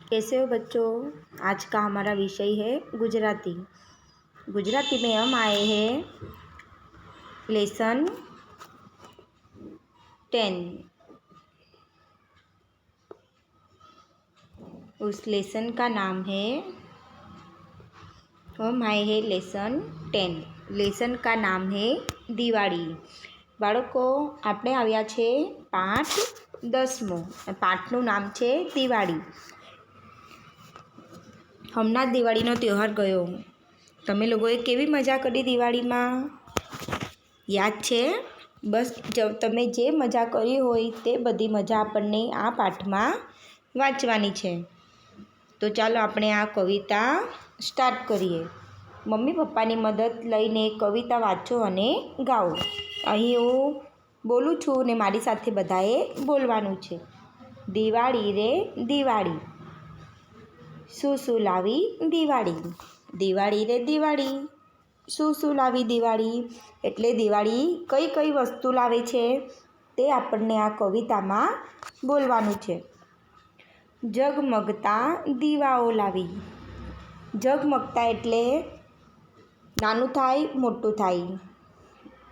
कैसे हो बच्चों। आज का हमारा विषय है गुजराती। गुजराती में हम आए हैं लेसन 10। उस लेसन का नाम है, हम आए हैं लेसन 10। लेसन का नाम है દિવાળી। બાળકો, આપણે આવ્યા છે પાઠ 10મો। પાઠનું નામ છે દિવાળી। હમણાં જ દિવાળીનો તહેવાર ગયો। તમે લોકોએ કેવી મજા કરી દિવાળીમાં? યાદ છે? બસ તમે જે મજા કરી હોય તે બધી મજા આપણને આ પાઠમાં વાંચવાની છે। તો ચાલો આપણે આ કવિતા સ્ટાર્ટ કરીએ। મમ્મી પપ્પાની મદદ લઈને કવિતા વાંચો અને ગાઓ। અહીં હું બોલું છું ને મારી સાથે બધાએ બોલવાનું છે। દિવાળી રે દિવાળી, શું શું લાવી દિવાળી। દિવાળી રે દિવાળી, શું શું લાવી દિવાળી। એટલે દિવાળી કઈ કઈ વસ્તુ લાવે છે તે આપણને આ કવિતામાં બોલવાનું છે। ઝગમગતા દીવાઓ લાવી। ઝગમગતા એટલે નાનું થાય મોટું થાય,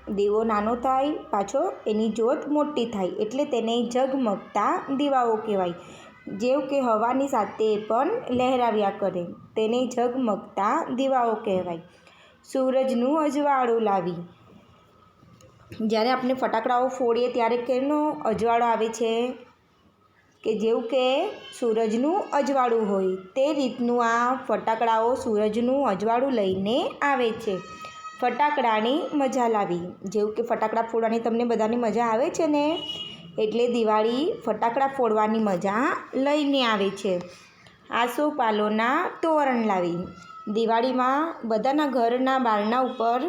દીવો નાનો થાય પાછો એની જ્યોત મોટી થાય એટલે તેને ઝગમગતા દીવાઓ કહેવાય। જેવું કે હવાની સાથે પણ લહેરાવ્યા કરે તેને ઝગમગતા દીવાઓ કહેવાય। સૂરજનું અજવાળું લાવી। જ્યારે આપણે ફટાકડાઓ ફોડીએ ત્યારે કેનો અજવાળો આવે છે કે જેવું કે સૂરજનું અજવાળું હોય તે રીતનું આ ફટાકડાઓ સૂરજનું અજવાળું લઈને આવે છે। ફટાકડાની મજા લાવી। જેવું કે ફટાકડા ફોડવાની તમને બધાની મજા આવે છે ને, એટલે દિવાળી ફટાકડા ફોડવાની મજા લઈને આવે છે। આસોપાલવના તોરણ લાવી। દિવાળીમાં બધાના ઘરના બારણા ઉપર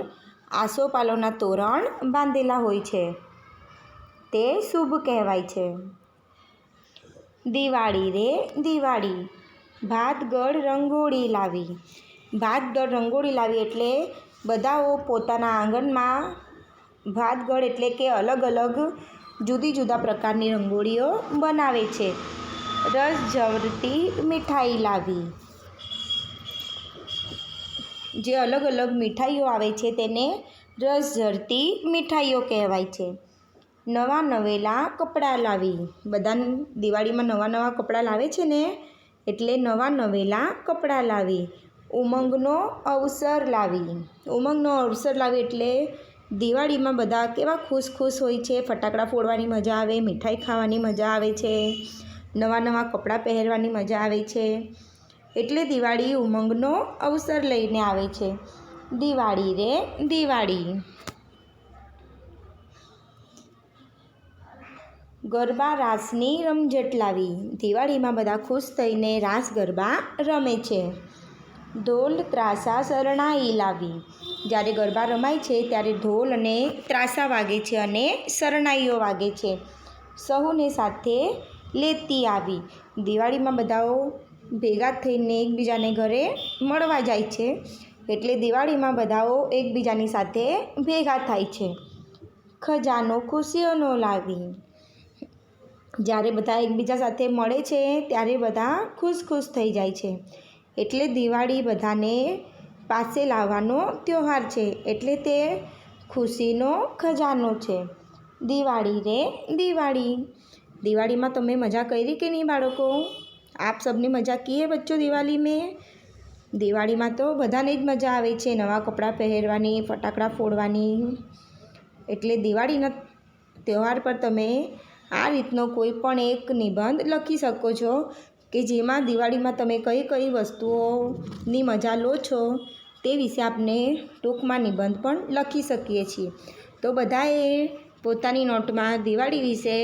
આસોપાલવના તોરણ બાંધેલા હોય છે, તે શુભ કહેવાય છે। દિવાળી રે દિવાળી, ભાતગળ રંગોળી લાવી। ભાતગળ રંગોળી લાવી એટલે બધાઓ પોતાના આંગણમાં ભાતગળ એટલે કે અલગ અલગ જુદી જુદા પ્રકારની રંગોળીઓ બનાવે છે। રસ ઝરતી મીઠાઈ લાવી। જે અલગ અલગ મીઠાઈઓ આવે છે તેને રસ ઝરતી મીઠાઈઓ કહેવાય છે। નવા નવેલા કપડાં લાવી। બધા દિવાળીમાં નવા નવા કપડાં લાવે છે ને, એટલે નવા નવેલા કપડાં લાવી। ઉમંગનો અવસર લાવી। ઉમંગનો અવસર લાવી એટલે દિવાળીમાં બધા કેવા ખુશ ખુશ હોય છે, ફટાકડા ફોડવાની મજા આવે, મીઠાઈ ખાવાની મજા આવે છે, નવા નવા કપડાં પહેરવાની મજા આવે છે, એટલે દિવાળી ઉમંગનો અવસર લઈને આવે છે। દિવાળી રે દિવાળી, ગરબા રાસની રમઝટ લાવી। દિવાળીમાં બધા ખુશ થઈને રાસ ગરબા રમે છે। ઢોલ ત્રાસા શરણાઈ લાવી। જ્યારે ગરબા રમાય છે ત્યારે ઢોલ અને ત્રાસા વાગે છે અને શરણાઈઓ વાગે છે। સહુને સાથે લેતી આવી। દિવાળીમાં બધાઓ ભેગા થઈને એકબીજાને ઘરે મળવા જાય છે, એટલે દિવાળીમાં બધાઓ એકબીજાની સાથે ભેગા થાય છે। ખજાનો ખુશીઓનો લાવી। જ્યારે બધા એકબીજા સાથે મળે છે ત્યારે બધા ખુશ ખુશ થઈ જાય છે, એટલે દિવાળી બધાને પાસે લાવવાનો તહેવાર છે, એટલે તે ખુશીનો ખજાનો છે। દિવાળી રે દિવાળી, દિવાળીમાં તમે મજા કરી કે નહીં બાળકો? આપ સબને મજા કી હે બચ્ચો દિવાળી મેં? દિવાળીમાં તો બધાને જ મજા આવે છે નવા કપડાં પહેરવાની, ફટાકડા ફોડવાની। એટલે દિવાળીના તહેવાર પર તમે આ રીતનો કોઈ પણ એક નિબંધ લખી શકો છો કે જેમાં દિવાળીમાં તમે કઈ કઈ વસ્તુઓની મજા લો છો તે વિશે આપણે ટૂંકમાં નિબંધ પણ લખી શકીએ છીએ। તો બધાએ પોતાની નોટમાં દિવાળી વિશે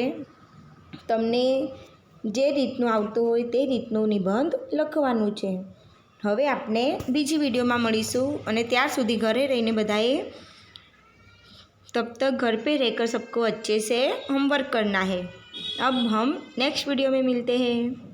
તમને જે રીતનું આવતું હોય તે રીતનું નિબંધ લખવાનું છે। હવે આપણે બીજી वीडियोમાં મળીશું અને ત્યાર સુધી ઘરે રહીને બધાએ तब तक घर पे रहकर सबको अच्छे से होमवर्क करना है। अब हम नेक्स्ट वीडियो में मिलते हैं।